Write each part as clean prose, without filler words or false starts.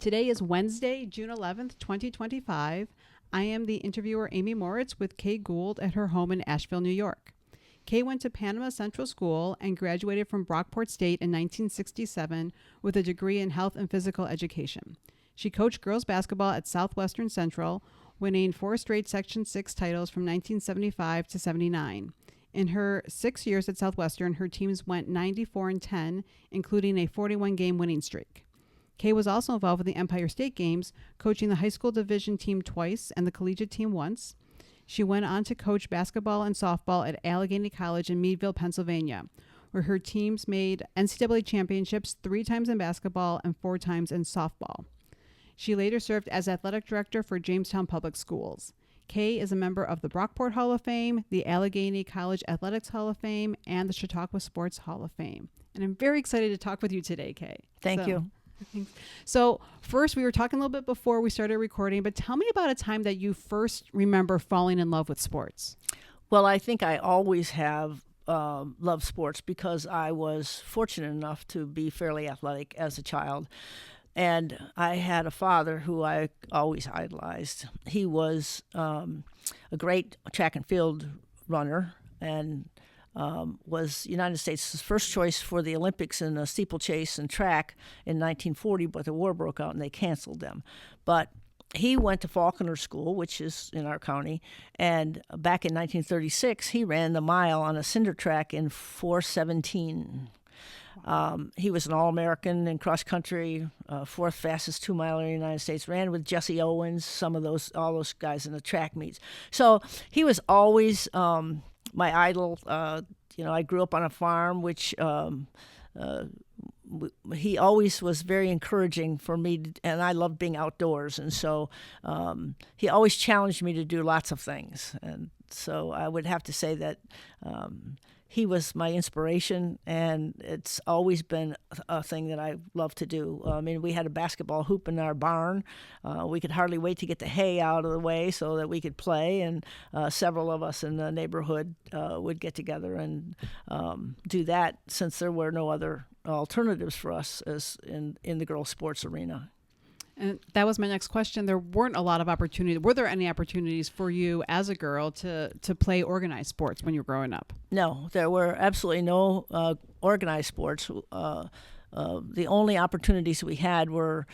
Today is Wednesday, June 11th, 2025. I am the interviewer Amy Moritz with Kay Gould at her home in Asheville, New York. Kay went to Panama Central School and graduated from Brockport State in 1967 with a degree in health and physical education. She coached girls basketball at Southwestern Central, winning 4 straight Section 6 titles from 1975 to 79. In her 6 years at Southwestern, her teams went 94-10, including a 41-game winning streak. Kay was also involved with the Empire State Games, coaching the high school division team twice and the collegiate team once. She went on to coach basketball and softball at Allegheny College in Meadville, Pennsylvania, where her teams made NCAA championships 3 times in basketball and 4 times in softball. She later served as athletic director for Jamestown Public Schools. Kay is a member of the Brockport Hall of Fame, the Allegheny College Athletics Hall of Fame, and the Chautauqua Sports Hall of Fame. And I'm very excited to talk with you today, Kay. Thank you. So first, we were talking a little bit before we started recording, but tell me about a time that you first remember falling in love with sports. Well, I think I always have loved sports because I was fortunate enough to be fairly athletic as a child. And I had a father who I always idolized. He was a great track and field runner and was United States' first choice for the Olympics in steeplechase and track in 1940, but the war broke out and they canceled them. But he went to Falconer School, which is in our county, and back in 1936, he ran the mile on a cinder track in 4:17. He was an All-American in cross country, 4th fastest 2-miler in the United States, ran with Jesse Owens, all those guys in the track meets. So he was always my idol. I grew up on a farm, which he always was very encouraging for me, and I loved being outdoors. And so he always challenged me to do lots of things. And so I would have to say that he was my inspiration, and it's always been a thing that I love to do. I mean, we had a basketball hoop in our barn. We could hardly wait to get the hay out of the way so that we could play, and several of us in the neighborhood would get together and do that, since there were no other alternatives for us as in the girls' sports arena. And that was my next question. There weren't a lot of opportunities. Were there any opportunities for you as a girl to play organized sports when you were growing up? No, there were absolutely no organized sports. The only opportunities we had were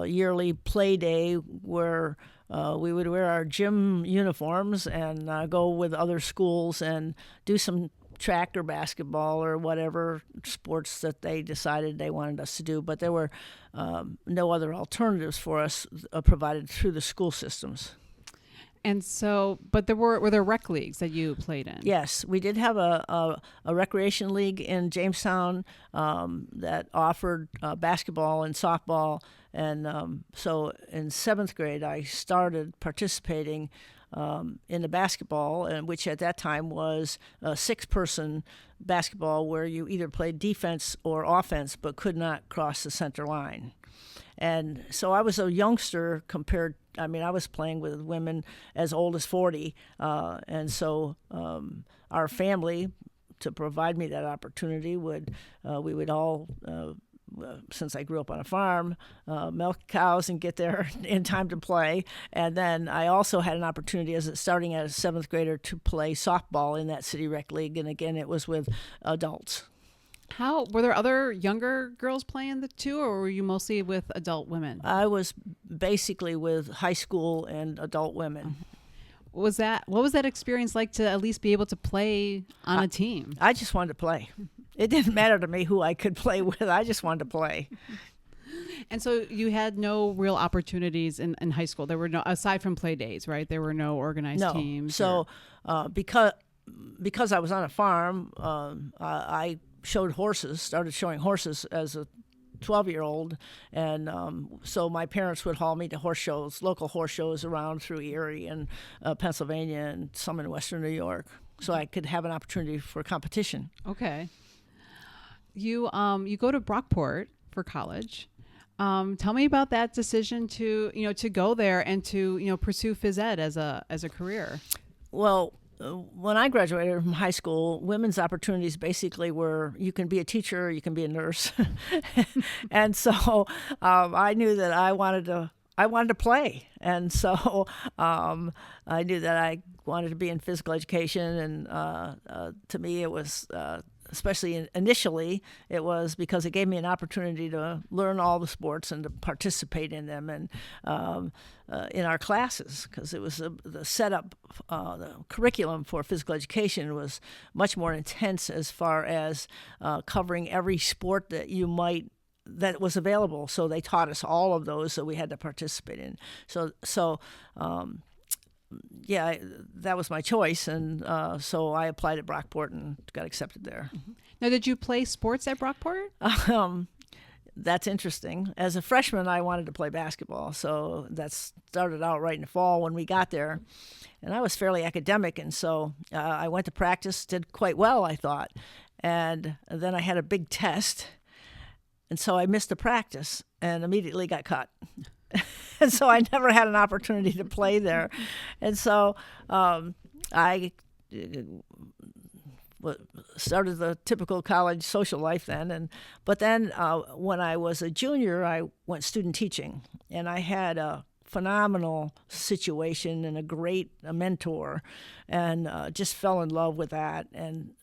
yearly play day, where we would wear our gym uniforms and go with other schools and do some track or basketball or whatever sports that they decided they wanted us to do. But there were no other alternatives for us provided through the school systems. And so, but were there rec leagues that you played in? Yes, we did have a recreation league in Jamestown that offered basketball and softball. And so in 7th grade, I started participating in the basketball, which at that time was a 6-person basketball where you either played defense or offense but could not cross the center line. And so I was a youngster I was playing with women as old as 40. And so our family, to provide me that opportunity, we would all since I grew up on a farm, milk cows and get there in time to play. And then I also had an opportunity starting as a 7th grader to play softball in that city rec league. And again, it was with adults. Were there other younger girls playing too, or were you mostly with adult women? I was basically with high school and adult women. What was that experience like to at least be able to play on a team? I just wanted to play. It didn't matter to me who I could play with. I just wanted to play. And so you had no real opportunities in high school. There were no, aside from play days, right? There were no organized teams. So because I was on a farm, I started showing horses as a 12-year-old. And so my parents would haul me to local horse shows around through Erie and Pennsylvania and some in Western New York, so I could have an opportunity for competition. Okay. You go to Brockport for college. Tell me about that decision to go there and to pursue phys ed as a career. Well, when I graduated from high school, women's opportunities basically were you can be a teacher, or you can be a nurse, and so I knew that I wanted to play, and so I knew that I wanted to be in physical education, and to me it was. Especially initially, it was because it gave me an opportunity to learn all the sports and to participate in them and in our classes, because it was the setup, the curriculum for physical education was much more intense as far as covering every sport that was available. So they taught us all of those that we had to participate in. So yeah, that was my choice, and so I applied at Brockport and got accepted there. Now, did you play sports at Brockport? That's interesting. As a freshman, I wanted to play basketball, so that started out right in the fall when we got there, and I was fairly academic, and so I went to practice, did quite well, I thought, and then I had a big test, and so I missed the practice and immediately got cut. And so I never had an opportunity to play there. And so I started the typical college social life then. But then when I was a junior, I went student teaching. And I had a phenomenal situation and a mentor, and just fell in love with that. And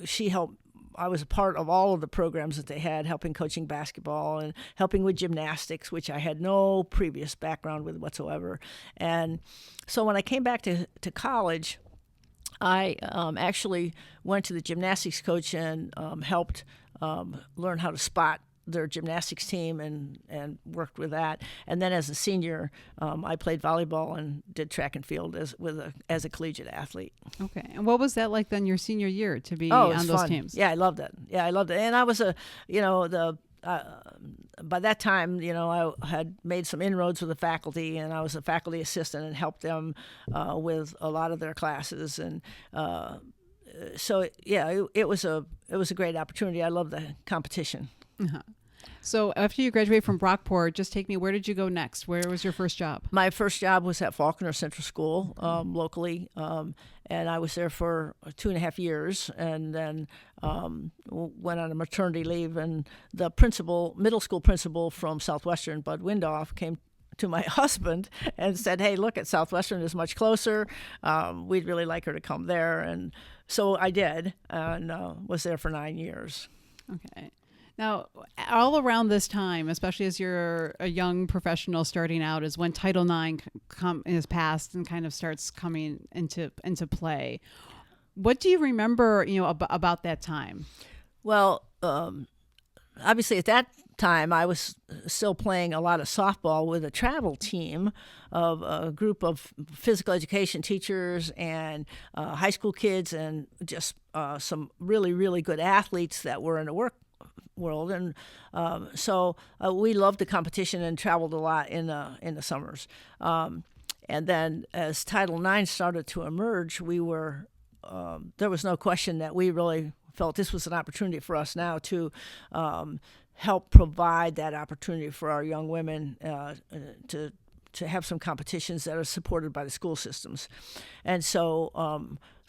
she helped. I was a part of all of the programs that they had, helping coaching basketball and helping with gymnastics, which I had no previous background with whatsoever. And so when I came back to college, I actually went to the gymnastics coach and helped learn how to spot their gymnastics team and worked with that. And then as a senior, I played volleyball and did track and field as a collegiate athlete. Okay. And what was that like then your senior year to be on those fun. teams? Yeah, I loved it. And I was by that time, I had made some inroads with the faculty, and I was a faculty assistant and helped them with a lot of their classes. And so, yeah, it was a great opportunity. I loved the competition. Uh-huh. So after you graduated from Brockport, just take me, where did you go next? Where was your first job? My first job was at Panama Central School locally, and I was there for 2.5 years, and then went on a maternity leave, and the middle school principal from Southwestern, Bud Windoff, came to my husband and said, "Hey, look, at Southwestern is much closer. We'd really like her to come there." And so I did, and was there for 9 years. Okay. Now, all around this time, especially as you're a young professional starting out, is when Title IX is passed and kind of starts coming into play. What do you remember, about that time? Well, obviously at that time, I was still playing a lot of softball with a travel team of a group of physical education teachers and high school kids, and just some really, really good athletes that were in the world, and so we loved the competition and traveled a lot in the summers. And then as Title IX started to emerge, there was no question that we really felt this was an opportunity for us now to help provide that opportunity for our young women to have some competitions that are supported by the school systems. And so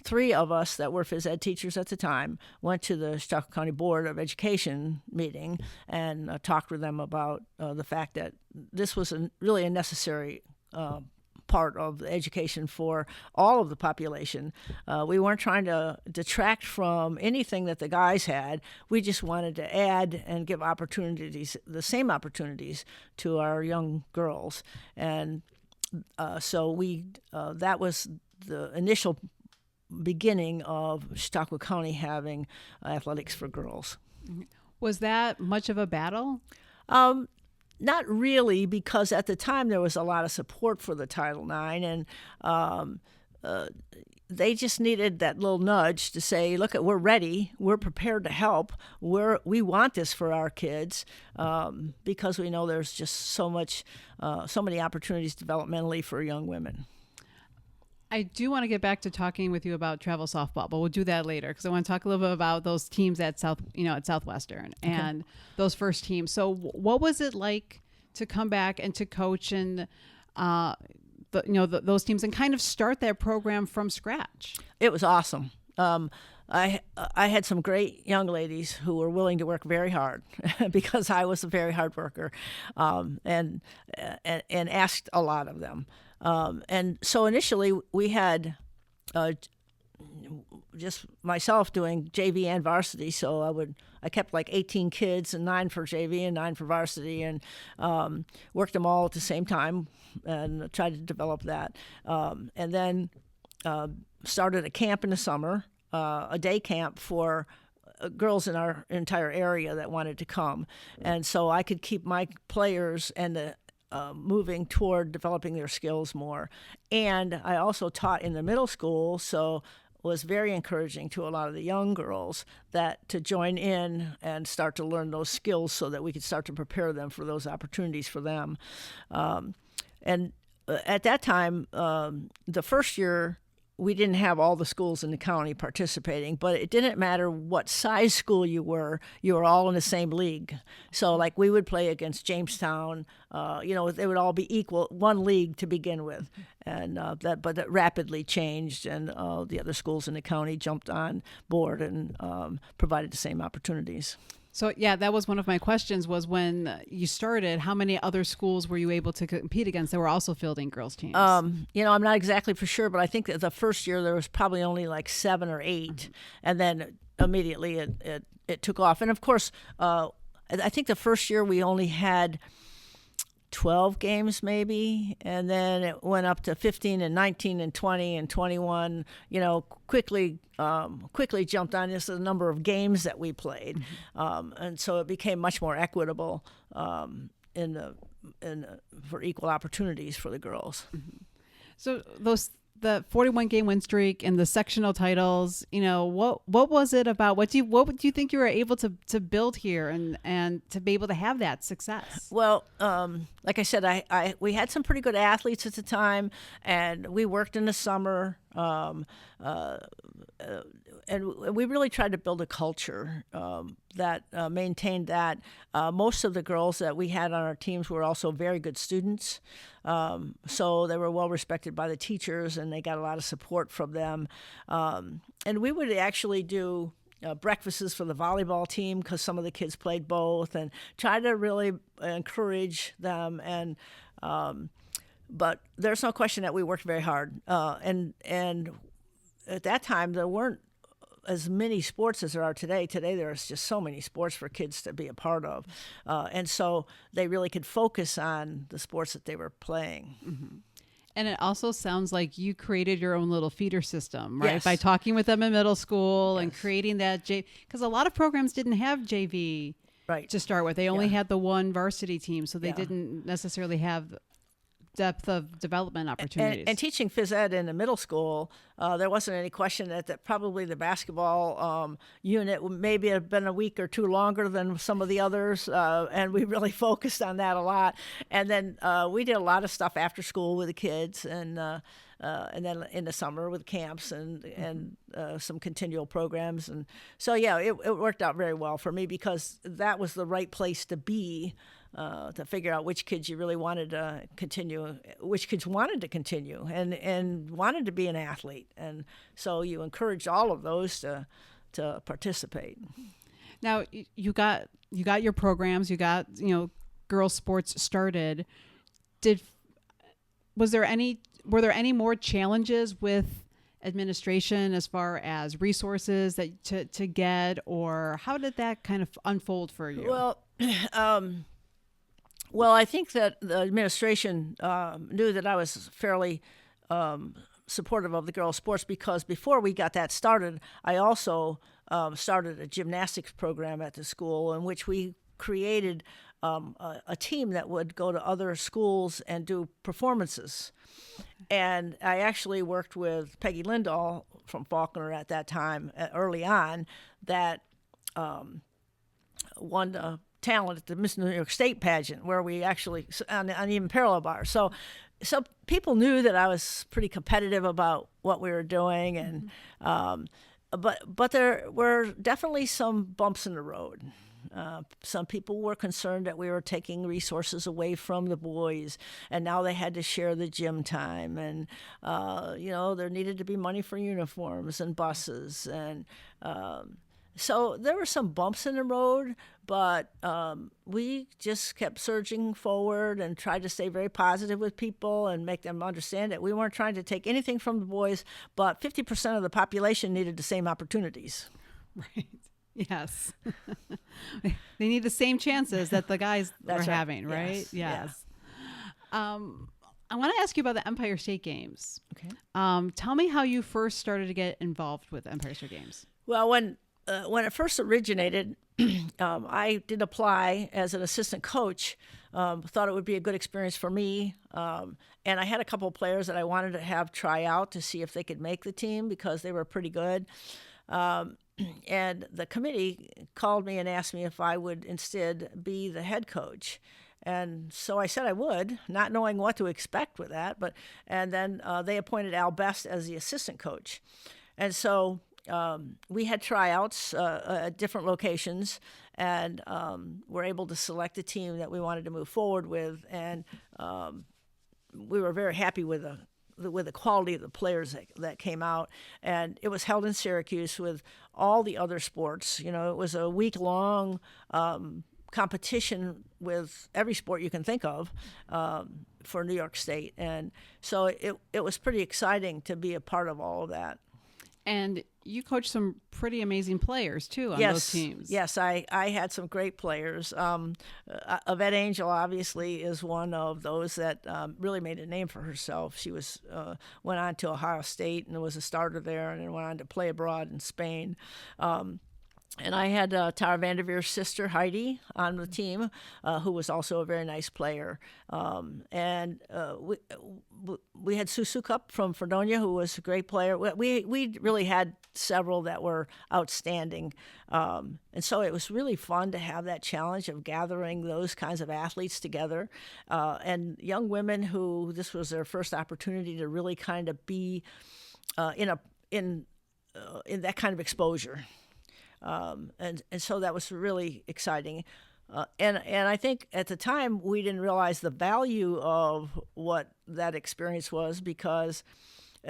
3 of us that were phys ed teachers at the time went to the Chautauqua County Board of Education meeting and talked with them about the fact that this was really a necessary part of the education for all of the population. We weren't trying to detract from anything that the guys had. We just wanted to add and give opportunities, the same opportunities, to our young girls. And so that was the initial beginning of Chautauqua County having athletics for girls. Was that much of a battle? Not really, because at the time there was a lot of support for the Title IX, and they just needed that little nudge to say, look, we're ready, we're prepared to help, we want this for our kids, because we know there's just so many opportunities developmentally for young women. I do want to get back to talking with you about travel softball, but we'll do that later, because I want to talk a little bit about those teams at Southwestern and those first teams. So what was it like to come back and to coach and those teams and kind of start that program from scratch? It was awesome. I had some great young ladies who were willing to work very hard because I was a very hard worker, and asked a lot of them. And so initially we had just myself doing JV and varsity. So I kept like 18 kids and 9 for JV and 9 for varsity, and worked them all at the same time and tried to develop that. And then started a camp in the summer, a day camp for girls in our entire area that wanted to come. And so I could keep my players and moving toward developing their skills more. And I also taught in the middle school, so was very encouraging to a lot of the young girls to join in and start to learn those skills so that we could start to prepare them for those opportunities for them. And at that time, the first year, we didn't have all the schools in the county participating, but it didn't matter what size school you were all in the same league. So like we would play against Jamestown, they would all be equal, one league to begin with. And that rapidly changed, and the other schools in the county jumped on board and provided the same opportunities. So, yeah, that was one of my questions, was when you started, how many other schools were you able to compete against that were also fielding girls' teams? I'm not exactly for sure, but I think that the first year there was probably only like 7 or 8, mm-hmm. and then immediately it took off. And, of course, I think the first year we only had 12 games maybe, and then it went up to 15 and 19 and 20 and 21, quickly jumped on this the number of games that we played. Mm-hmm. And so it became much more equitable for equal opportunities for the girls. Mm-hmm. So the 41-game win streak and the sectional titles, what was it about? What do you think you were able to build here and to be able to have that success? Well, like I said, we had some pretty good athletes at the time, and we worked in the summer, and we really tried to build a culture that maintained that. Most of the girls that we had on our teams were also very good students, so they were well respected by the teachers, and they got a lot of support from them. And we would actually do breakfasts for the volleyball team because some of the kids played both, and try to really encourage them. And but there's no question that we worked very hard. And at that time, there weren't as many sports as there are today. Today, there's just so many sports for kids to be a part of. And so they really could focus on the sports that they were playing. Mm-hmm. And it also sounds like you created your own little feeder system, right? Yes. By talking with them in middle school, yes. and creating that because a lot of programs didn't have JV right. to start with. They only had the one varsity team, so they didn't necessarily have depth of development opportunities. And teaching phys ed in the middle school, there wasn't any question that probably the basketball unit maybe had been a week or two longer than some of the others, and we really focused on that a lot. And then we did a lot of stuff after school with the kids, and then in the summer with camps and some continual programs. And so, it worked out very well for me because that was the right place to be. To figure out which kids you really wanted to continue, which kids wanted to continue and wanted to be an athlete. And so you encouraged all of those to participate. Now you got your programs, you got, girls sports started. Were there any more challenges with administration as far as resources that to get, or how did that kind of unfold for you? Well, I think that the administration knew that I was fairly supportive of the girls' sports because before we got that started, I also started a gymnastics program at the school in which we created a team that would go to other schools and do performances. And I actually worked with Peggy Lindahl from Faulkner at that time, early on, that won the talent at the Miss New York State pageant, where we actually on even parallel bars. So people knew that I was pretty competitive about what we were doing, and but there were definitely some bumps in the road. Some people were concerned that we were taking resources away from the boys, and now they had to share the gym time, and there needed to be money for uniforms and buses, and so there were some bumps in the road, but we just kept surging forward and tried to stay very positive with people and make them understand that we weren't trying to take anything from the boys, but 50% of the population needed the same opportunities. Right. Yes. They need the same chances that the guys That's were right. having, right? Yes. Yes. I want to ask you about the Empire State Games. Okay. Tell me how you first started to get involved with Empire State Games. Well, when it first originated, I did apply as an assistant coach. Thought it would be a good experience for me. And I had a couple of players that I wanted to have try out to see if they could make the team because they were pretty good. And the committee called me and asked me if I would instead be the head coach. And so I said I would, not knowing what to expect with that. And then they appointed Al Best as the assistant coach. And so we had tryouts at different locations, and were able to select a team that we wanted to move forward with. And we were very happy with the quality of the players that came out. And it was held in Syracuse with all the other sports. It was a week-long competition with every sport you can think of for New York State. And so it was pretty exciting to be a part of all of that. And you coached some pretty amazing players, too, on those teams. Yes, I had some great players. Yvette Angel, obviously, is one of those that really made a name for herself. She went on to Ohio State and was a starter there, and then went on to play abroad in Spain. And I had Tara Vanderveer's sister, Heidi, on the team, who was also a very nice player. And we had Susu Cup from Fredonia, who was a great player. We really had several that were outstanding. And so it was really fun to have that challenge of gathering those kinds of athletes together. And young women who this was their first opportunity to really kind of be in that kind of exposure. And so that was really exciting. And I think at the time we didn't realize the value of what that experience was because,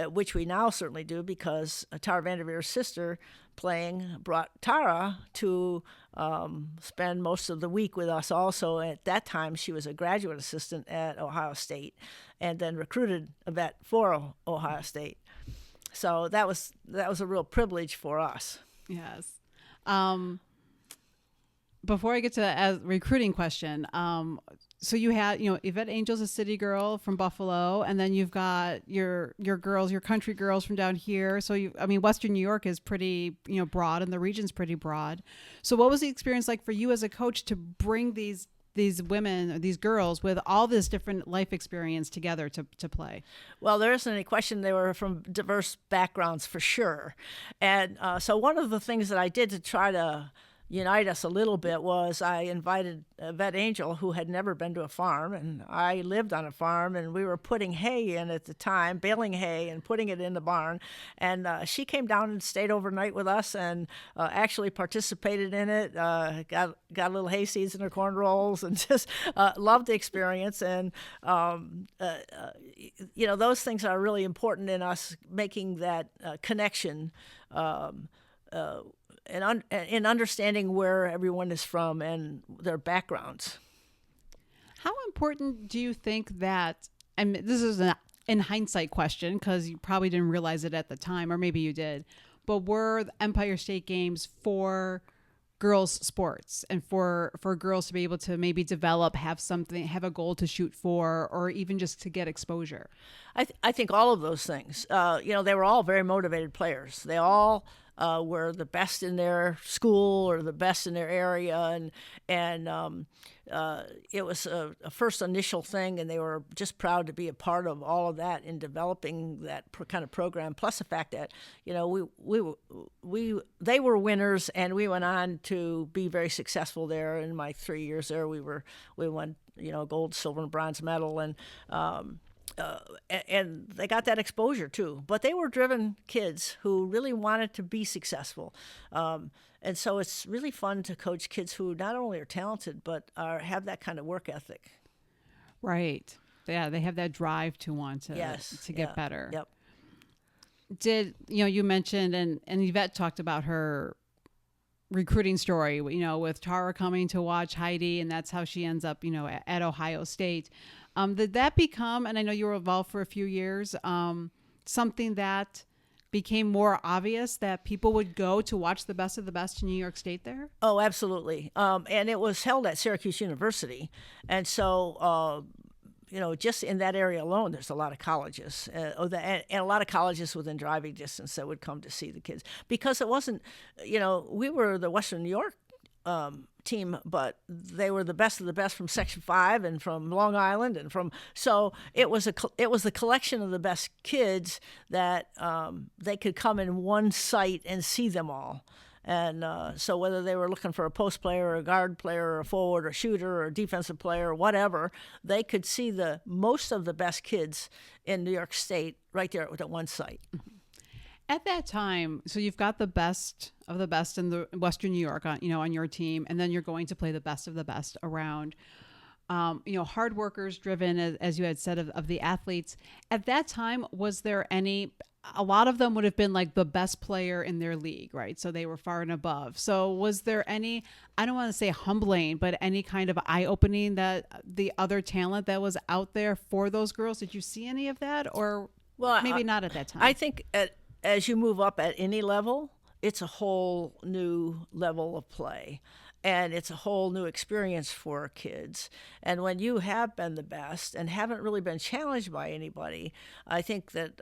which we now certainly do because Tara Vanderveer's sister playing brought Tara to spend most of the week with us also. At that time, she was a graduate assistant at Ohio State and then recruited Yvette for Ohio State. So that was a real privilege for us. Yes. Before I get to a recruiting question, so you had, Yvette Angel's a city girl from Buffalo, and then you've got your girls, your country girls from down here. So Western New York is pretty, broad, and the region's pretty broad. So what was the experience like for you as a coach to bring these women, or these girls with all this different life experience together to play? Well, there isn't any question they were from diverse backgrounds for sure. And so one of the things that I did to try to unite us a little bit was I invited Yvette Angel, who had never been to a farm, and I lived on a farm, and we were putting hay in at the time, baling hay and putting it in the barn. And she came down and stayed overnight with us and actually participated in it, got little hay seeds in her corn rolls, and just loved the experience. And, those things are really important in us making that connection and in understanding where everyone is from and their backgrounds. How important do you think that, and this is an in hindsight question because you probably didn't realize it at the time, or maybe you did, but were the Empire State Games for girls' sports and for girls to be able to maybe develop, have a goal to shoot for, or even just to get exposure? I think all of those things. They were all very motivated players. They all were the best in their school or the best in their area, and it was a first initial thing, and they were just proud to be a part of all of that in developing that kind of program. Plus the fact that they were winners, and we went on to be very successful there. In my 3 years there, we won gold, silver, and bronze medal, and and they got that exposure too. But they were driven kids who really wanted to be successful. And so it's really fun to coach kids who not only are talented, but have that kind of work ethic. Right. Yeah, they have that drive to want to get better. Yep. You mentioned, and Yvette talked about her recruiting story, with Tara coming to watch Heidi, and that's how she ends up, at Ohio State. Did that become, and I know you were involved for a few years, something that became more obvious that people would go to watch the best of the best in New York State there? Oh, absolutely. And it was held at Syracuse University. And so, just in that area alone, there's a lot of colleges, and a lot of colleges within driving distance that would come to see the kids. Because it wasn't, we were the Western New York team, but they were the best of the best from Section 5 and from Long Island, so it was the collection of the best kids that they could come in one site and see them all. And so whether they were looking for a post player or a guard player or a forward or shooter or a defensive player or whatever, they could see the most of the best kids in New York State right there at one site. At that time, so you've got the best of the best in the Western New York on your team, and then you're going to play the best of the best around. Hard workers, driven, as you had said, of the athletes. At that time, was there any? A lot of them would have been like the best player in their league, right? So they were far and above. So was there any, I don't want to say humbling, but any kind of eye-opening that the other talent that was out there for those girls? Did you see any of that, or maybe not at that time? I think as you move up at any level, it's a whole new level of play. And it's a whole new experience for kids. And when you have been the best and haven't really been challenged by anybody, I think that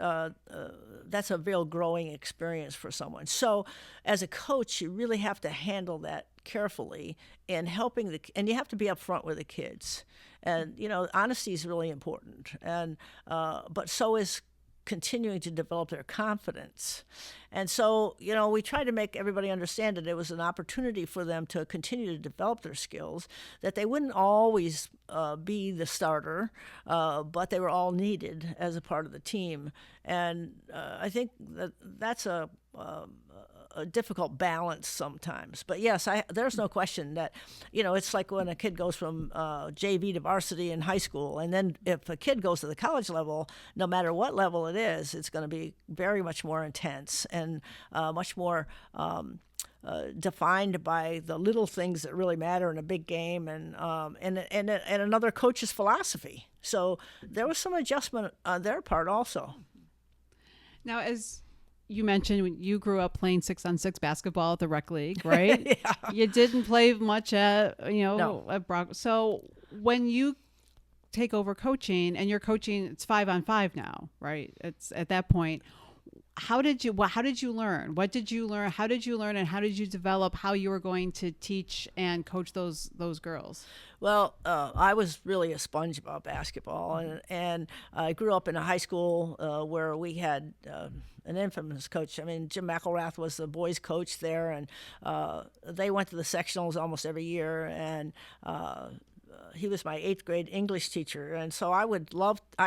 that's a real growing experience for someone. So as a coach, you really have to handle that carefully and and you have to be upfront with the kids. And, honesty is really important. And but so is continuing to develop their confidence. And so, we tried to make everybody understand that it was an opportunity for them to continue to develop their skills, that they wouldn't always be the starter, but they were all needed as a part of the team. And I think that's a difficult balance sometimes. But yes, there's no question that, it's like when a kid goes from JV to varsity in high school, and then if a kid goes to the college level, no matter what level it is, it's going to be very much more intense and much more defined by the little things that really matter in a big game, and another coach's philosophy. So there was some adjustment on their part also. Now, as you mentioned, when you grew up playing 6-on-6 basketball at the rec league, right? Yeah. You didn't play much at, No. at Brock. So when you take over coaching, and you're coaching, it's 5-on-5 now, right? It's at that point. How did you learn? What did you learn? How did you learn, and how did you develop how you were going to teach and coach those girls? Well, I was really a sponge about basketball, and I grew up in a high school where we had an infamous coach. I mean, Jim McElrath was the boys' coach there, and they went to the sectionals almost every year, and he was my 8th grade English teacher. And so I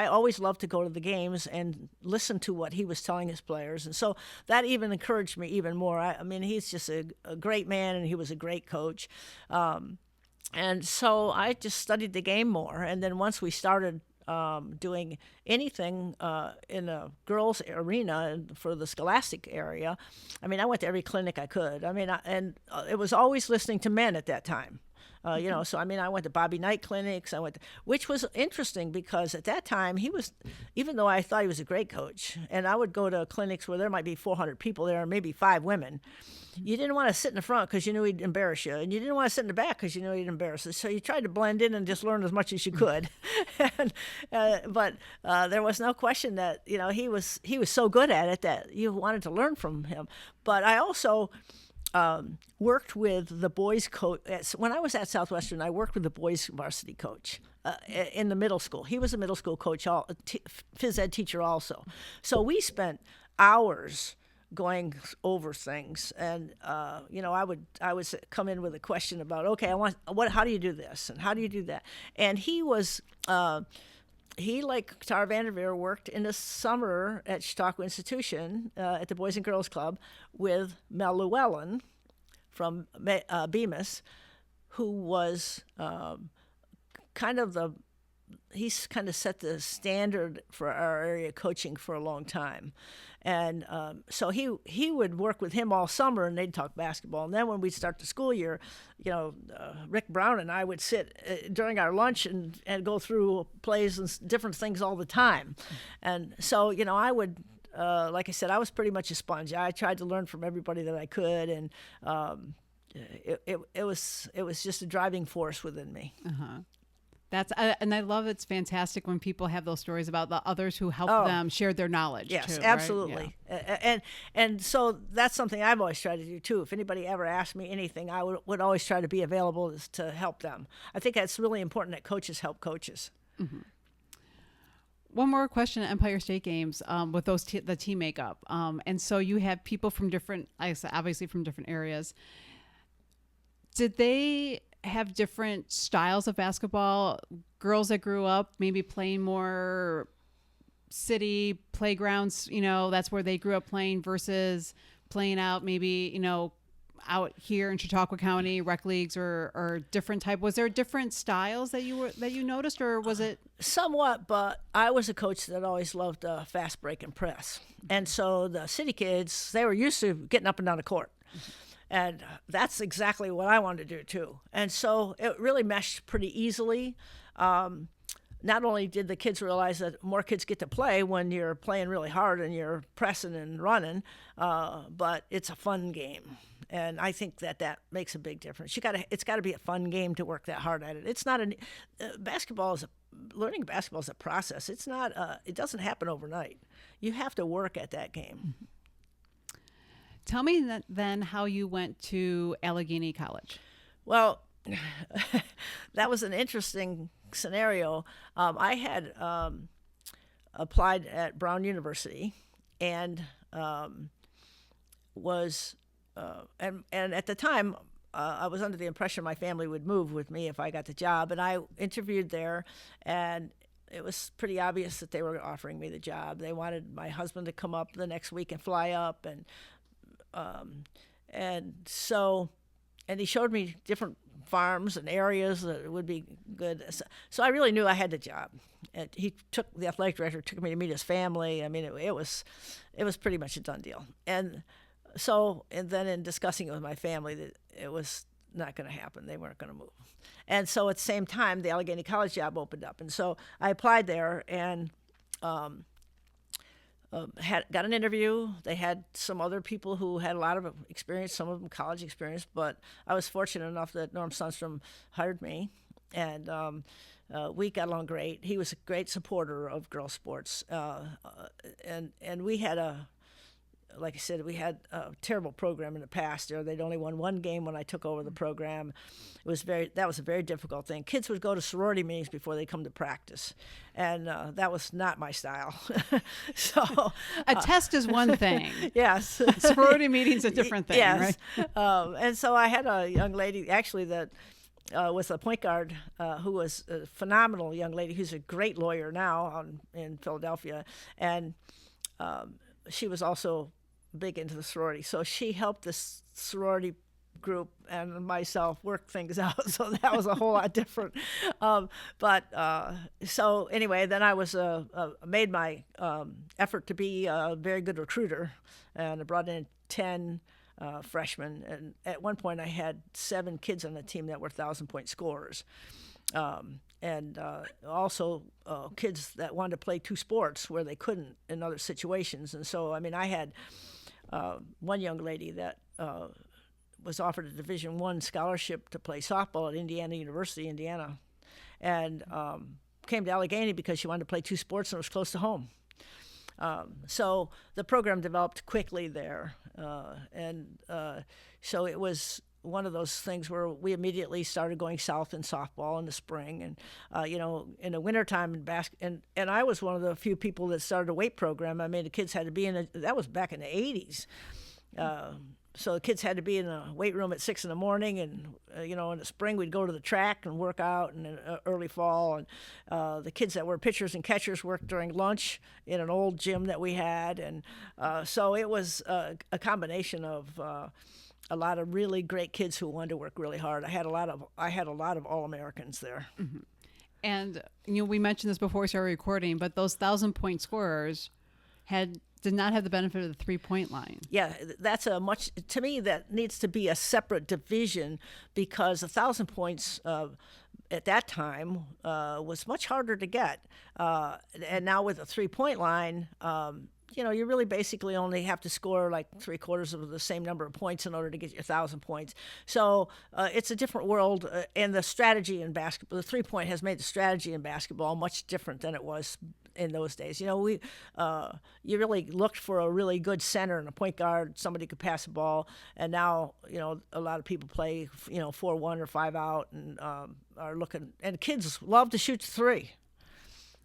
always loved to go to the games and listen to what he was telling his players. And so that even encouraged me even more. I mean, he's just a great man, and he was a great coach. And so I just studied the game more. And then once we started doing anything in a girls' arena for the scholastic area, I mean, I went to every clinic I could. I mean, it was always listening to men at that time. So I mean, I went to Bobby Knight clinics. Which was interesting because at that time even though I thought he was a great coach, and I would go to clinics where there might be 400 people there, and maybe 5 women. You didn't want to sit in the front because you knew he'd embarrass you, and you didn't want to sit in the back because you knew he'd embarrass you. So you tried to blend in and just learn as much as you could. But there was no question that he was so good at it that you wanted to learn from him. But I also worked with the boys coach. When I was at Southwestern, I worked with the boys varsity coach in the middle school. He was a middle school coach, phys ed teacher also. So we spent hours going over things, and I would come in with a question about, okay, how do you do this and how do you do that? And he was he, like Tara Vanderveer, worked in the summer at Chautauqua Institution at the Boys and Girls Club with Mel Llewellyn from Bemis, who was he's kind of set the standard for our area coaching for a long time. And so he would work with him all summer, and they'd talk basketball. And then when we'd start the school year, Rick Brown and I would sit during our lunch and go through plays and different things all the time. And so, I would, like I said, I was pretty much a sponge. I tried to learn from everybody that I could, and it was just a driving force within me. Uh-huh. And I love it's fantastic when people have those stories about the others who helped them share their knowledge. Yes, too, absolutely. Right? Yeah. And so that's something I've always tried to do too. If anybody ever asked me anything, I would always try to be available to help them. I think that's really important that coaches help coaches. Mm-hmm. One more question at Empire State Games with the team makeup. And so you have people from obviously from different areas. Did they have different styles of basketball? Girls that grew up maybe playing more city playgrounds, that's where they grew up playing, versus playing out maybe, out here in Chautauqua County rec leagues or different type. Was there different styles that you noticed, or was it somewhat? But I was a coach that always loved fast break and press, and so the city kids, they were used to getting up and down the court. And that's exactly what I wanted to do, too. And so it really meshed pretty easily. Not only did the kids realize that more kids get to play when you're playing really hard and you're pressing and running, but it's a fun game. And I think that makes a big difference. It's got to be a fun game to work that hard at it. It's not learning basketball is a process. It's not. It doesn't happen overnight. You have to work at that game. Mm-hmm. Tell me then how you went to Allegheny College. Well, that was an interesting scenario. I had applied at Brown University and was and at the time I was under the impression my family would move with me if I got the job, and I interviewed there, and it was pretty obvious that they were offering me the job. They wanted my husband to come up the next week and fly up, and he showed me different farms and areas that would be good. So I really knew I had the job. The athletic director took me to meet his family. I mean, it was pretty much a done deal. And then in discussing it with my family, that it was not going to happen. They weren't going to move. And so at the same time, the Allegheny College job opened up. And so I applied there and got an interview. They had some other people who had a lot of experience, some of them college experience, but I was fortunate enough that Norm Sundstrom hired me, and we got along great. He was a great supporter of girls sports, and we had like I said, we had a terrible program in the past. They'd only won one game when I took over the program. That was a very difficult thing. Kids would go to sorority meetings before they come to practice, and that was not my style. So a test is one thing. Yes. Sorority meeting's a different thing, yes. Right? And so I had a young lady, actually, that was a point guard who was a phenomenal young lady who's a great lawyer now in Philadelphia, and she was also big into the sorority. So she helped this sorority group and myself work things out. So that was a whole lot different. So anyway, then I was made my effort to be a very good recruiter, and I brought in 10 freshmen. And at one point I had 7 kids on the team that were 1,000-point scorers. And also kids that wanted to play 2 sports where they couldn't in other situations. And so, I mean, I had one young lady that was offered a Division I scholarship to play softball at Indiana University, Indiana, and came to Allegheny because she wanted to play 2 sports and it was close to home. So the program developed quickly there, so it was one of those things where we immediately started going south in softball in the spring, and in the wintertime in and I was one of the few people that started a weight program. I mean, the kids had to be that was back in the 80s. So the kids had to be in the weight room at 6 a.m, and in the spring we'd go to the track and work out, and in early fall, and the kids that were pitchers and catchers worked during lunch in an old gym that we had, and so it was a combination of a lot of really great kids who wanted to work really hard. I had a lot of All-Americans there. Mm-hmm. And we mentioned this before we started recording, but those 1,000-point scorers did not have the benefit of the 3-point line. Yeah, that's to me, that needs to be a separate division, because 1,000 points at that time was much harder to get. And now with a 3-point line, you really basically only have to score like 3/4 of the same number of points in order to get your 1,000 points. So it's a different world, and the strategy in basketball, the 3-point has made the strategy in basketball much different than it was in those days. You really looked for a really good center and a point guard, somebody could pass the ball, and now a lot of people play 4-1 or 5-out, and are looking. And kids love to shoot 3.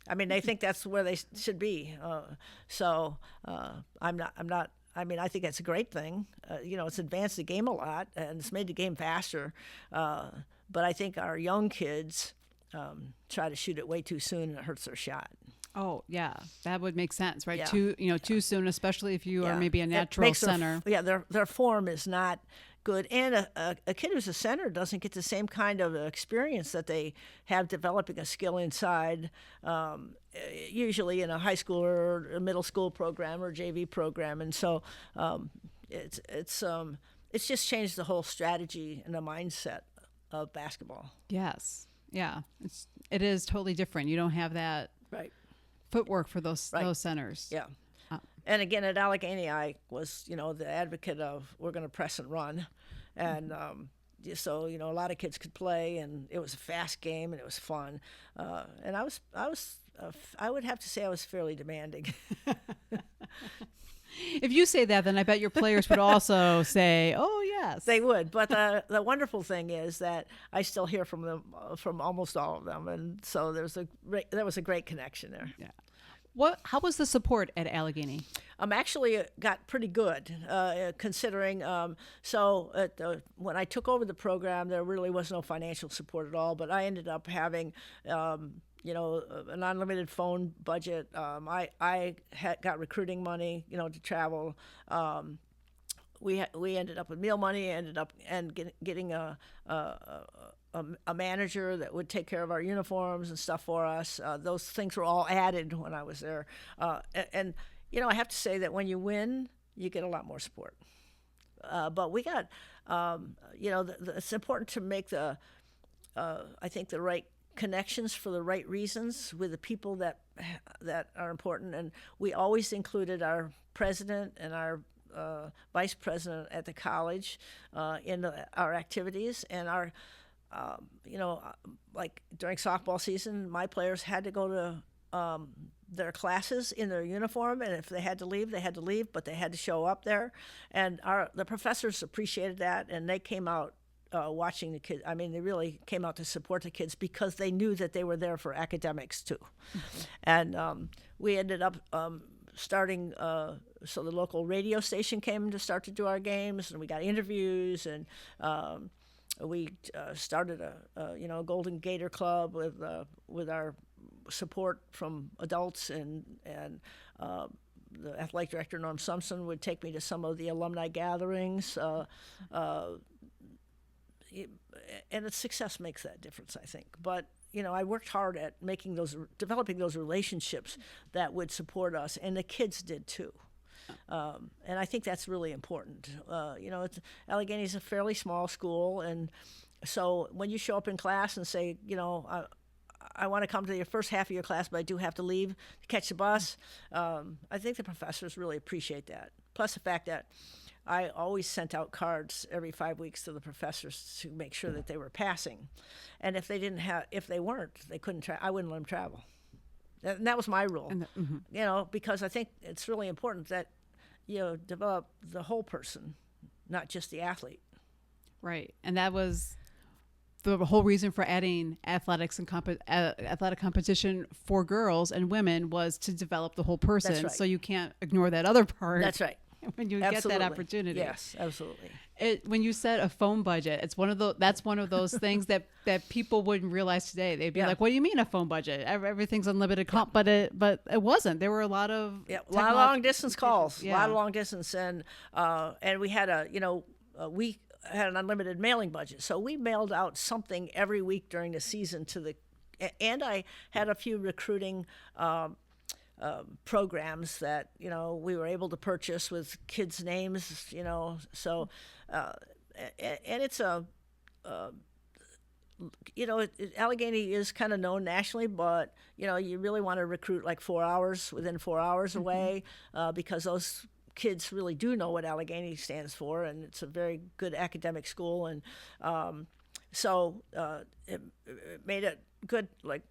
I mean, they think that's where they should be. I'm not. I mean, I think that's a great thing. It's advanced the game a lot, and it's made the game faster. But I think our young kids try to shoot it way too soon, and it hurts their shot. Oh, yeah. That would make sense, right? Yeah. Too soon, especially if you are maybe a natural center. Their form is not good. And a kid who's a center doesn't get the same kind of experience that they have developing a skill inside, usually in a high school or a middle school program or JV program. And so it's just changed the whole strategy and the mindset of basketball. Yes. Yeah. It is totally different. You don't have that footwork for those centers. Yeah. And again, at Allegheny, I was, the advocate of we're going to press and run. And so, a lot of kids could play, and it was a fast game, and it was fun. And I would have to say I was fairly demanding. If you say that, then I bet your players would also say, oh, yes. They would. But the wonderful thing is that I still hear from them, from almost all of them. And so there was a great connection there. Yeah. How was the support at Allegheny? Actually got pretty good, considering. When I took over the program, there really was no financial support at all. But I ended up having, an unlimited phone budget. I got recruiting money, to travel. We ended up with meal money. Ended up getting a manager that would take care of our uniforms and stuff for us. Those things were all added when I was there. And I have to say that when you win, you get a lot more support. But we got, it's important to make I think the right connections for the right reasons with the people that are important. And we always included our president and our vice president at the college in our activities. And our like during softball season, my players had to go to their classes in their uniform, and if they had to leave, they had to leave, but they had to show up there. And the professors appreciated that, and they came out watching the kids. I mean, they really came out to support the kids because they knew that they were there for academics too. Mm-hmm. And we ended up starting, so the local radio station came to start to do our games, and we got interviews, and we started a Golden Gator Club with our support from adults, and the athletic director Norm Sumpson would take me to some of the alumni gatherings, and its success makes that difference, I think. But I worked hard at developing those relationships that would support us, and the kids did too. And I think that's really important. Allegheny's a fairly small school, and so when you show up in class and say, I want to come to your first half of your class, but I do have to leave to catch the bus, I think the professors really appreciate that. Plus the fact that I always sent out cards every 5 weeks to the professors to make sure that they were passing. And if they weren't, they couldn't I wouldn't let them travel. And that was my rule, because I think it's really important that develop the whole person, not just the athlete. Right, and that was the whole reason for adding athletics and athletic competition for girls and women was to develop the whole person. That's right. So you can't ignore that other part. That's right. when you get that opportunity. Yes, absolutely. When you said a phone budget, that's one of those things that people wouldn't realize today. They'd be like, "What do you mean a phone budget? Everything's unlimited comp," but it wasn't. There were a lot of long distance calls, a lot of long distance, and we had we had an unlimited mailing budget, so we mailed out something every week during the season and I had a few recruiting programs that we were able to purchase with kids' names, so and it's Allegheny is kind of known nationally, but you really want to recruit like 4 hours within 4 hours away, because those kids really do know what Allegheny stands for, and it's a very good academic school, and so it made it good. Like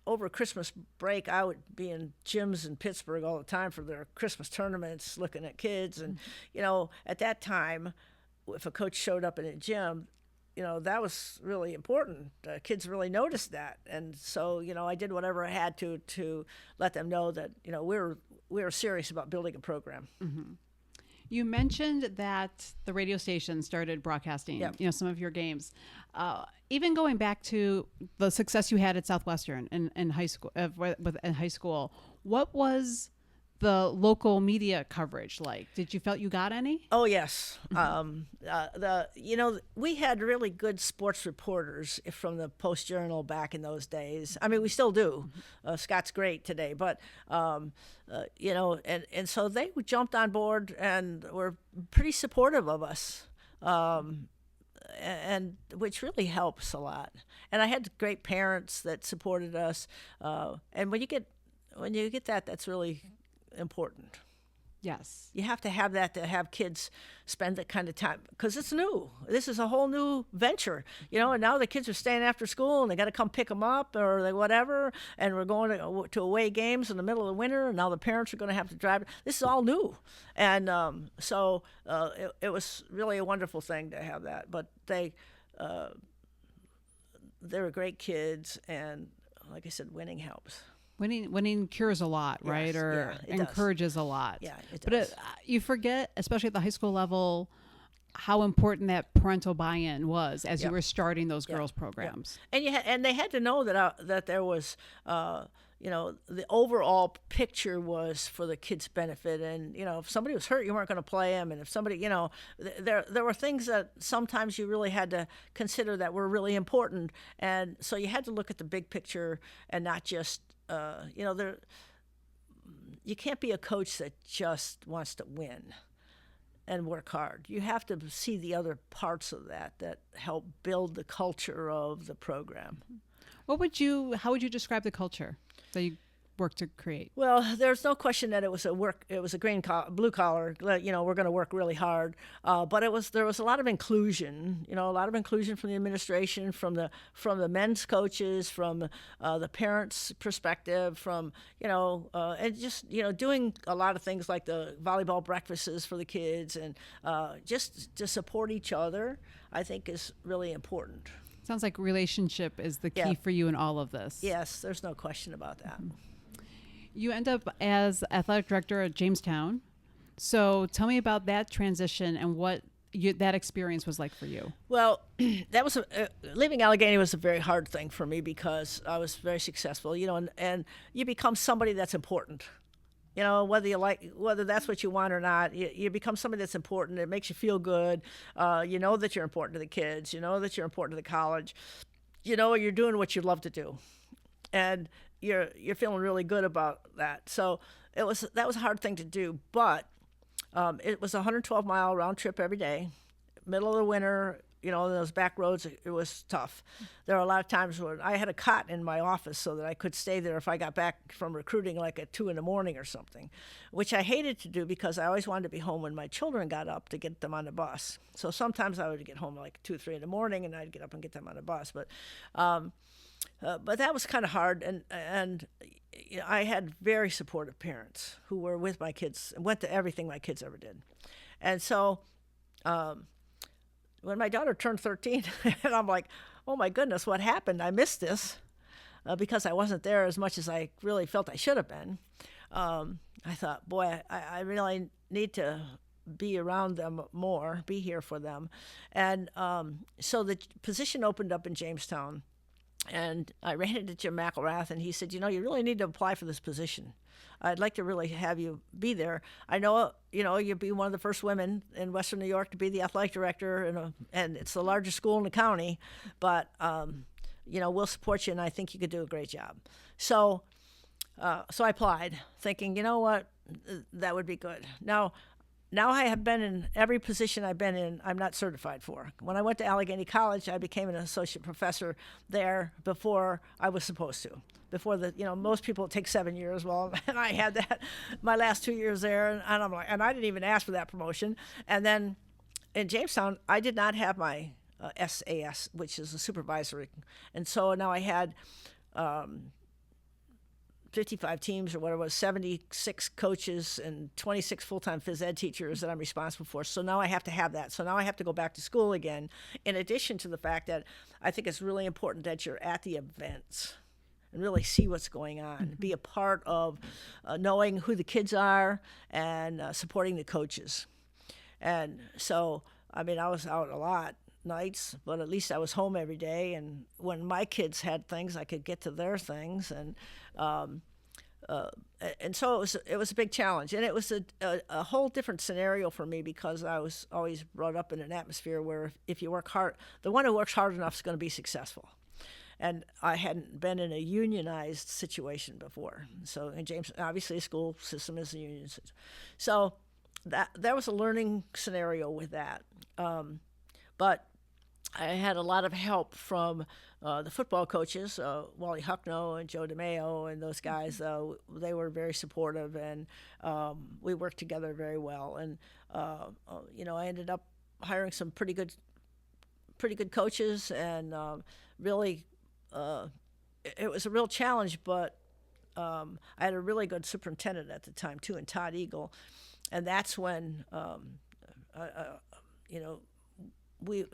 over Christmas break, I would be in gyms in Pittsburgh all the time for their Christmas tournaments, looking at kids, and at that time, if a coach showed up in a gym, that was really important. Kids really noticed that, and so I did whatever I had to let them know that we were serious about building a program. Mm-hmm. You mentioned that the radio station started broadcasting, some of your games. Even going back to the success you had at Southwestern in high school, what was the local media coverage like? Did you felt you got any? Oh yes, we had really good sports reporters from the Post Journal back in those days. I mean, we still do. Scott's great today, but and so they jumped on board and were pretty supportive of us, and which really helps a lot. And I had great parents that supported us, and when you get that, that's really important. Yes. You have to have that to have kids spend that kind of time, because it's new. This is a whole new venture, and now the kids are staying after school and they got to come pick them up or whatever, and we're going to away games in the middle of the winter, and now the parents are going to have to drive. This is all new. And so it was really a wonderful thing to have that. But they were great kids, and like I said, winning helps. Winning cures a lot, right? Yes, or encourages a lot. Yeah, it does. But you forget, especially at the high school level, how important that parental buy-in was as you were starting those girls' programs. And they had to know that there was, the overall picture was for the kids' benefit. And if somebody was hurt, you weren't going to play them. And if somebody, there were things that sometimes you really had to consider that were really important. And so you had to look at the big picture and not just. You can't be a coach that just wants to win and work hard. You have to see the other parts of that help build the culture of the program. How would you describe the culture that you work to create? Well, there's no question that it was a blue collar, we're going to work really hard. But there was a lot of inclusion, a lot of inclusion from the administration, from the men's coaches, from the parents' perspective, from, and just, doing a lot of things like the volleyball breakfasts for the kids, and just to support each other, I think is really important. Sounds like relationship is the key for you in all of this. Yes, there's no question about that. Mm-hmm. You end up as athletic director at Jamestown. So tell me about that transition and what that experience was like for you. Well, that was leaving Allegheny was a very hard thing for me because I was very successful, and you become somebody that's important. Whether that's what you want or not, you become somebody that's important. It makes you feel good. You know that you're important to the kids. You know that you're important to the college. You're doing what you love to do. And you're feeling really good about that. So that was a hard thing to do, but it was a 112-mile round trip every day, middle of the winter. Those back roads, it was tough. There were a lot of times when I had a cot in my office so that I could stay there if I got back from recruiting like at 2 a.m. or something, which I hated to do because I always wanted to be home when my children got up to get them on the bus. So sometimes I would get home like 2 or 3 a.m. and I'd get up and get them on the bus. But that was kind of hard, and I had very supportive parents who were with my kids and went to everything my kids ever did. And so when my daughter turned 13, and I'm like, oh my goodness, what happened? I missed this because I wasn't there as much as I really felt I should have been. I thought, boy, I really need to be around them more, be here for them. And so the position opened up in Jamestown. And I ran into Jim McElrath, and he said, you really need to apply for this position. I'd like to really have you be there. I know, you'll be one of the first women in Western New York to be the athletic director, and it's the largest school in the county, but, we'll support you, and I think you could do a great job. So I applied, thinking, you know what, that would be good. Now I have been in every position I've been in, I'm not certified for. When I went to Allegheny College, I became an associate professor there before I was supposed to. Before most people take 7 years. Well, and I had that my last 2 years there, and I'm like, and I didn't even ask for that promotion. And then in Jamestown, I did not have my SAS, which is a supervisory, and so now I had 55 teams or whatever it was, 76 coaches and 26 full-time phys ed teachers that I'm responsible for. So now I have to have that. So now I have to go back to school again, in addition to the fact that I think it's really important that you're at the events and really see what's going on, be a part of knowing who the kids are and supporting the coaches. And so, I was out a lot nights, but at least I was home every day, and when my kids had things, I could get to their things, and so it was a big challenge, and it was a whole different scenario for me, because I was always brought up in an atmosphere where if you work hard, the one who works hard enough is going to be successful. And I hadn't been in a unionized situation before. So in James, obviously, a school system is a union system. So that was a learning scenario with that. But I had a lot of help from the football coaches, Wally Hucknow and Joe DeMeo and those guys. They were very supportive, and we worked together very well. And I ended up hiring some pretty good coaches, and really, it was a real challenge. But I had a really good superintendent at the time too, and Todd Eagle, and that's when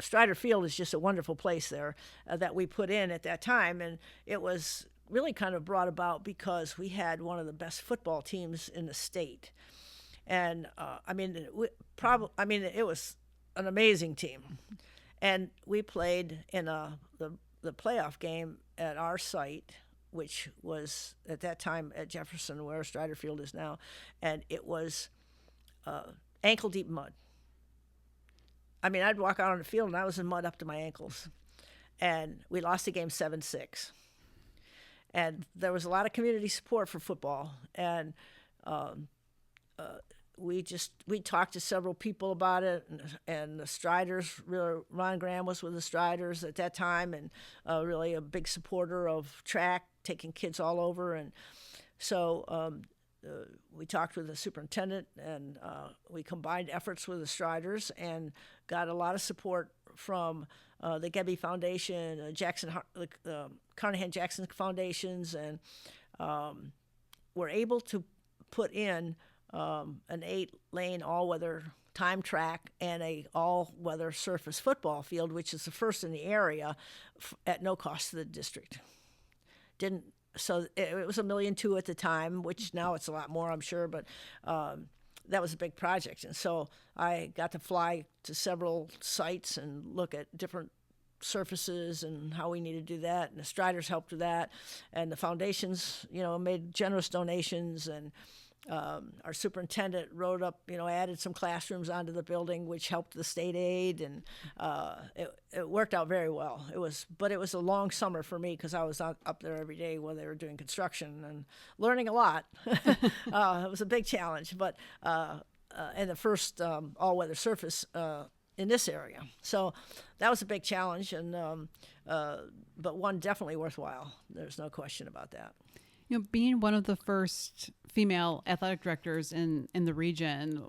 Strider Field is just a wonderful place there that we put in at that time, and it was really kind of brought about because we had one of the best football teams in the state, and it was an amazing team, and we played in the playoff game at our site, which was at that time at Jefferson, where Strider Field is now, and it was ankle deep mud. I'd walk out on the field, and I was in mud up to my ankles. And we lost the game 7-6. And there was a lot of community support for football. And we talked to several people about it. And the Striders, Ron Graham was with the Striders at that time, and really a big supporter of track, taking kids all over. And so we talked with the superintendent, and we combined efforts with the Striders and got a lot of support from the Gebbe Foundation, Carnahan Jackson Foundations, and were able to put in an 8-lane all-weather time track and a all-weather surface football field, which is the first in the area, at no cost to the district. So it was $1.2 million at the time, which now it's a lot more, I'm sure, but that was a big project. And so I got to fly to several sites and look at different surfaces and how we need to do that. And the Striders helped with that. And the foundations, made generous donations. And our superintendent wrote up, added some classrooms onto the building, which helped the state aid. And it worked out very well. But it was a long summer for me, because I was up there every day while they were doing construction and learning a lot. It was a big challenge, but and the first all-weather surface in this area. So that was a big challenge, and but one definitely worthwhile. There's no question about that. Being one of the first female athletic directors in the region,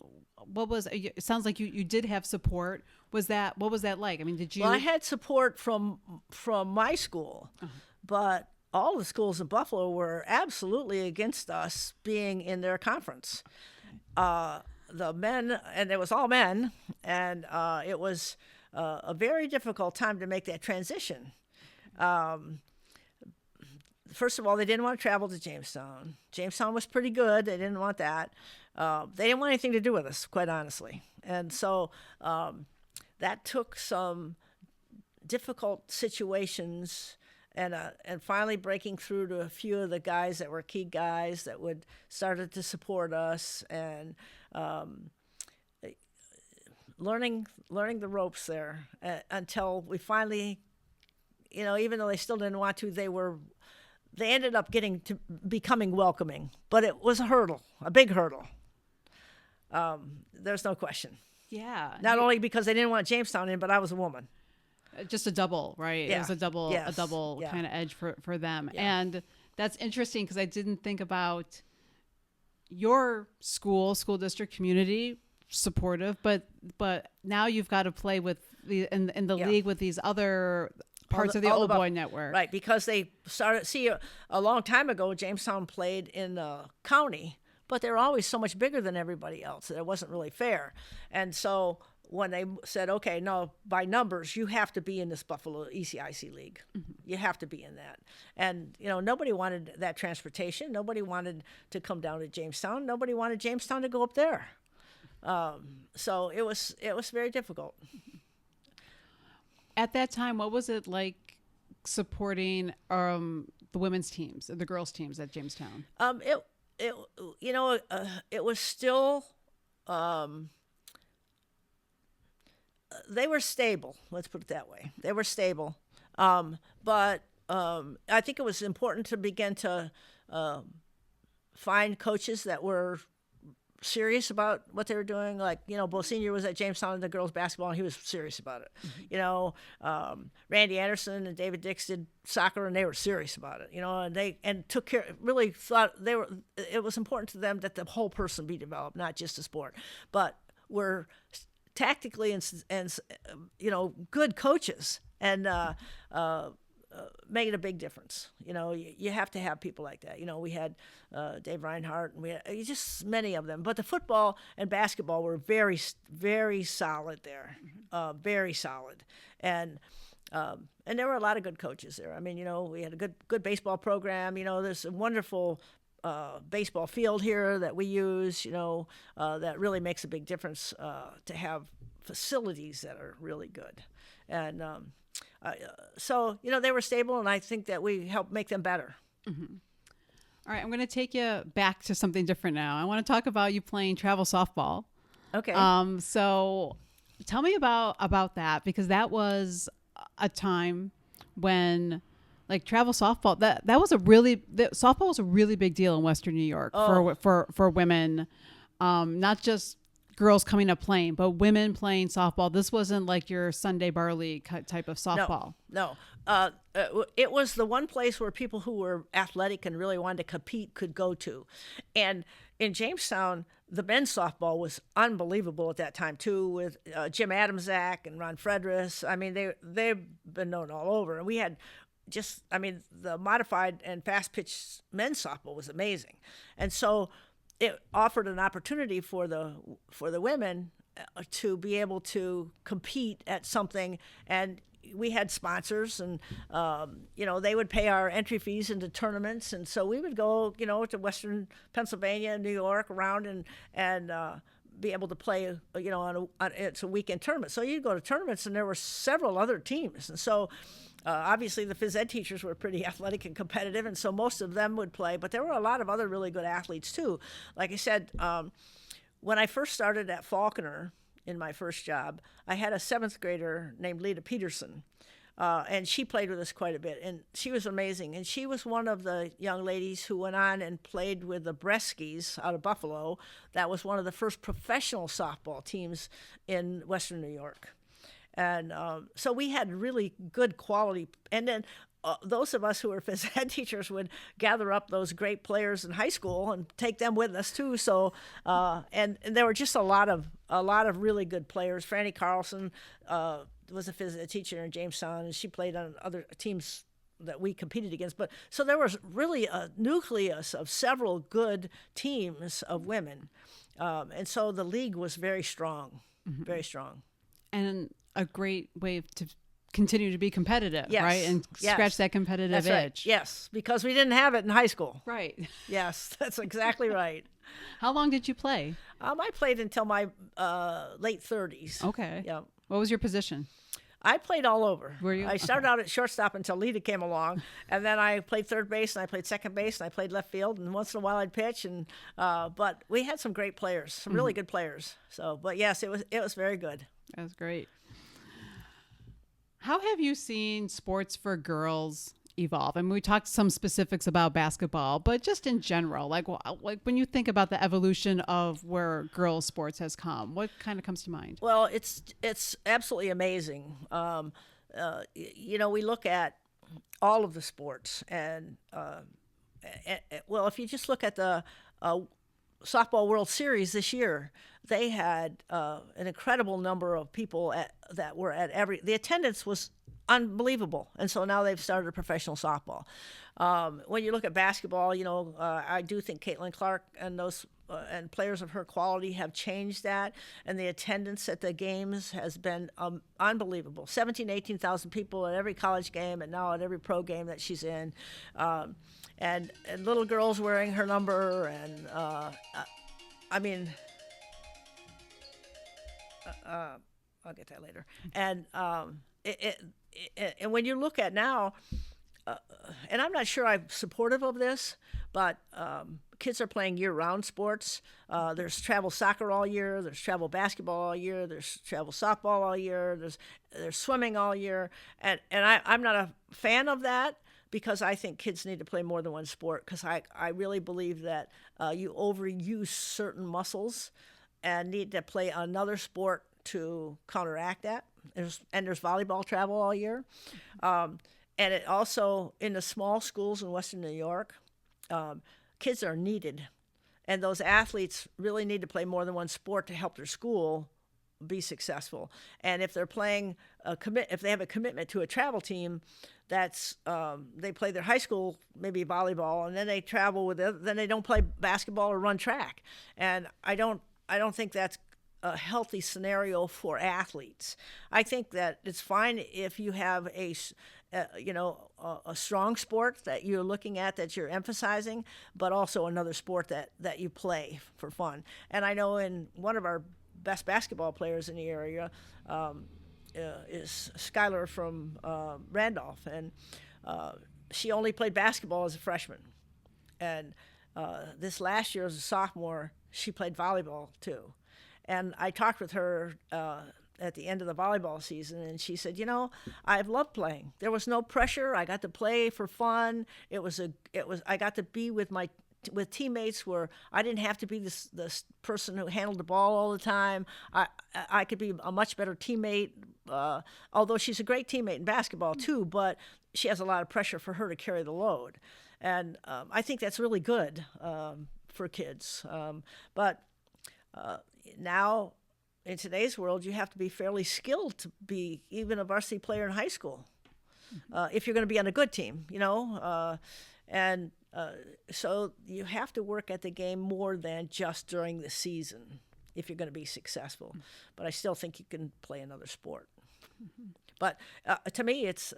it sounds like you did have support. What was that like? Did you? Well, I had support from my school, but all the schools in Buffalo were absolutely against us being in their conference. The men, and it was all men, and it was a very difficult time to make that transition. first of all, they didn't want to travel to Jamestown. Jamestown was pretty good. They didn't want that. They didn't want anything to do with us, quite honestly. And so that took some difficult situations and finally breaking through to a few of the guys that were key guys that would started to support us, and learning the ropes there until we finally, even though they still didn't want to, they ended up getting to becoming welcoming. But it was a hurdle, a big hurdle. There's no question. Yeah. Not only because they didn't want Jamestown in, but I was a woman. Just a double, right? Yeah. It was a double Yeah. kind of edge for them. Yeah. And that's interesting because I didn't think about your school district community supportive, but now you've got to play with in the league with these other parts of the old boy network. Right, because they started, a long time ago, Jamestown played in the county, but they were always so much bigger than everybody else that it wasn't really fair. And so when they said, okay, no, by numbers, you have to be in this Buffalo ECIC league. Mm-hmm. You have to be in that. And, nobody wanted that transportation. Nobody wanted to come down to Jamestown. Nobody wanted Jamestown to go up there. So it was very difficult. At that time, what was it like supporting the women's teams, the girls' teams at Jamestown? It was still, they were stable. Let's put it that way. They were stable. But I think it was important to begin to find coaches that were serious about what they were doing. Like, Bo Senior was at Jamestown in the girls basketball, and he was serious about it. Mm-hmm. Randy Anderson and David Dix did soccer, and they were serious about it. And took care. Really thought it was important to them that the whole person be developed, not just the sport, but were tactically and good coaches, and made a big difference. You have to have people like that. We had Dave Reinhardt, and we had just many of them. But the football and basketball were very, very solid there, very solid. And there were a lot of good coaches there. I mean, we had a good baseball program. There's a wonderful baseball field here that we use, that really makes a big difference to have facilities that are really good. And so, they were stable, and I think that we helped make them better. Mm-hmm. All right, I'm going to take you back to something different now. I want to talk about you playing travel softball. Okay. So tell me about that, because that was a time when, like, travel softball, softball was a really big deal in Western New York for women, not just girls coming up playing, but women playing softball. This wasn't like your Sunday bar league type of softball. No. It was the one place where people who were athletic and really wanted to compete could go to. And in Jamestown, the men's softball was unbelievable at that time too, with Jim Adamczak and Ron Fredris. I mean, they've been known all over. And we had the modified and fast pitch men's softball was amazing. And so it offered an opportunity for the women to be able to compete at something. And we had sponsors, and they would pay our entry fees into tournaments, and so we would go to Western Pennsylvania and New York around and be able to play it's a weekend tournament. So you'd go to tournaments, and there were several other teams, and so obviously the phys ed teachers were pretty athletic and competitive, and so most of them would play, but there were a lot of other really good athletes too. Like I said, when I first started at Faulkner in my first job, I had a 7th grader named Lita Peterson, and she played with us quite a bit, and she was amazing. And she was one of the young ladies who went on and played with the Breskys out of Buffalo. That was one of the first professional softball teams in Western New York. And so we had really good quality. And then those of us who were phys ed teachers would gather up those great players in high school and take them with us too. So and there were just a lot of really good players. Franny Carlson was a phys ed teacher in Jamestown, and she played on other teams that we competed against. But so there was really a nucleus of several good teams of women, and so the league was very strong, very strong. And a great way continue to be competitive, Yes. right? And Yes. scratch that competitive That's itch. right. Yes, because we didn't have it in high school. Right. Yes, that's exactly right. How long did you play? I played until my late 30s. Okay. Yeah. What was your position? I played all over. Were you? I started out at shortstop until Lita came along, and then I played third base, and I played second base, and I played left field, and once in a while I'd pitch. And but we had some great players, some really good players. So, but yes, it was very good. That was great. How have you seen sports for girls evolve? I mean, we talked some specifics about basketball, but just in general, like when you think about the evolution of where girls sports has come, what kind of comes to mind? Well, it's absolutely amazing. We look at all of the sports, and well, if you just look at the softball World Series this year, they had an incredible number of people that were at the attendance was unbelievable, and so now they've started a professional softball. When you look at basketball, I do think Caitlin Clark and those and players of her quality have changed that, and the attendance at the games has been unbelievable. 18,000 people at every college game, and now at every pro game that she's in, and little girls wearing her number, and I mean. I'll get that later. And and when you look at now, and I'm not sure I'm supportive of this, but kids are playing year-round sports. There's travel soccer all year. There's travel basketball all year. There's travel softball all year. There's swimming all year. And I'm not a fan of that, because I think kids need to play more than one sport, because I really believe that you overuse certain muscles and need to play another sport to counteract that. There's volleyball travel all year. And it also, in the small schools in Western New York, kids are needed. And those athletes really need to play more than one sport to help their school be successful. And if they're playing if they have a commitment to a travel team, that's they play their high school, maybe volleyball, and then they travel with it, then they don't play basketball or run track. And I don't think that's a healthy scenario for athletes. I think that it's fine if you have a strong sport that you're looking at, that you're emphasizing, but also another sport that you play for fun. And I know in one of our best basketball players in the area is Skylar from Randolph, and she only played basketball as a freshman. And this last year as a sophomore, she played volleyball too. And I talked with her at the end of the volleyball season, and she said, I've loved playing. There was no pressure. I got to play for fun. I got to be with teammates where I didn't have to be this person who handled the ball all the time. I could be a much better teammate, although she's a great teammate in basketball too, but she has a lot of pressure for her to carry the load. And I think that's really good for kids. But now, in today's world, you have to be fairly skilled to be even a varsity player in high school, if you're going to be on a good team, so you have to work at the game more than just during the season if you're going to be successful. But I still think you can play another sport. But to me, it's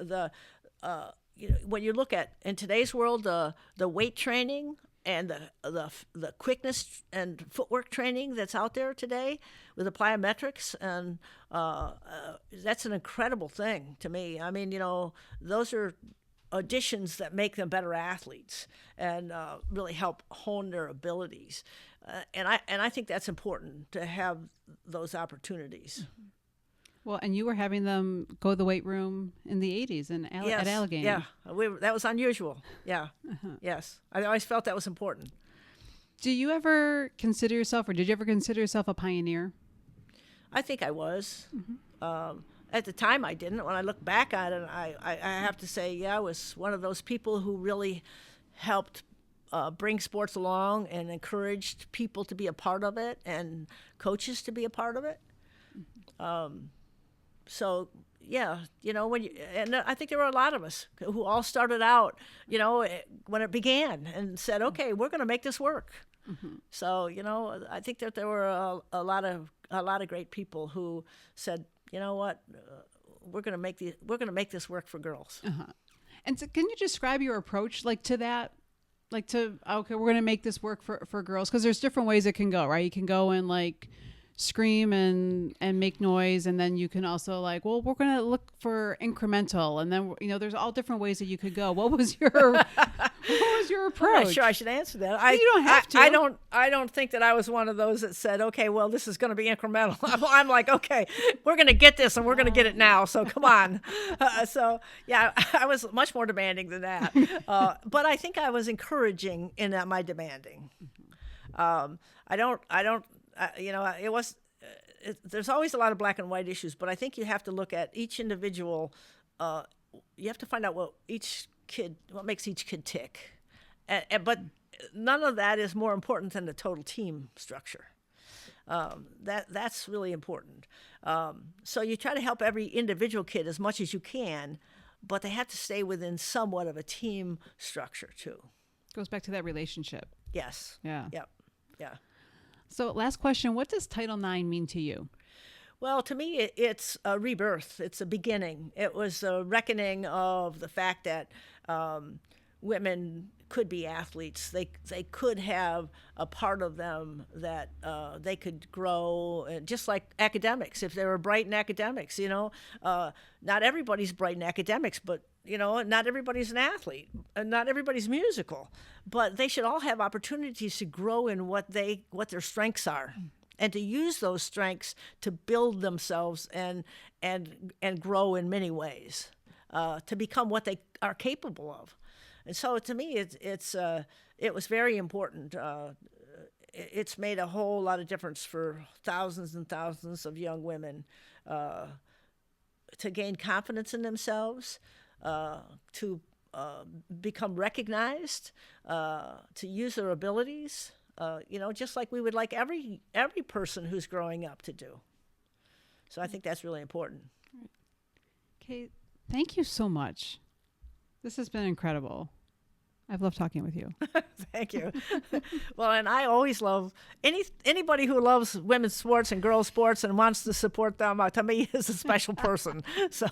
when you look at, in today's world, the weight training and the quickness and footwork training that's out there today with the plyometrics, and that's an incredible thing to me. I mean, those are additions that make them better athletes and really help hone their abilities. And I think that's important to have those opportunities. Well, and you were having them go to the weight room in the 80s at Allegheny. Yeah, that was unusual. Yeah, yes. I always felt that was important. Do you ever consider yourself, or did you ever consider yourself a pioneer? I think I was. At the time, I didn't. When I look back at it, I have to say, I was one of those people who really helped bring sports along and encouraged people to be a part of it and coaches to be a part of it. So, yeah, and I think there were a lot of us who all started out, when it began, and said, okay, we're going to make this work. So, I think that there were a lot of great people who said, you know what, we're gonna make this work for girls. Uh-huh. And so can you describe your approach to that? Okay, we're going to make this work for girls, because there's different ways it can go, right? You can go and scream and make noise, and then you can also well, we're going to look for incremental, and then there's all different ways that you could go. What was your approach? I'm not sure I should answer that. You don't have to. I don't think that I was one of those that said, okay, well, this is going to be incremental. I'm like, okay, we're going to get this, and we're going to get it now. So come on. So yeah, I was much more demanding than that. But I think I was encouraging in my demanding. There's always a lot of black and white issues, but I think you have to look at each individual. You have to find out what makes each kid tick. But none of that is more important than the total team structure. That's really important. So you try to help every individual kid as much as you can, but they have to stay within somewhat of a team structure too. Goes back to that relationship. Yes. Yeah. Yep. Yeah. So last question, what does Title IX mean to you? Well, to me, it's a rebirth. It's a beginning. It was a reckoning of the fact that women could be athletes. They could have a part of them that they could grow, just like academics. If they were bright in academics, not everybody's bright in academics, but not everybody's an athlete, and not everybody's musical, but they should all have opportunities to grow in what their strengths are, and to use those strengths to build themselves and grow in many ways, to become what they are capable of. And so to me, it was very important. It's made a whole lot of difference for thousands and thousands of young women to gain confidence in themselves, to become recognized, to use their abilities, just like we would like every person who's growing up to do. So I think that's really important. Okay, thank you so much. This has been incredible. I've loved talking with you. Thank you. Well, and I always love anybody who loves women's sports and girls' sports and wants to support them. To me, is a special person. So.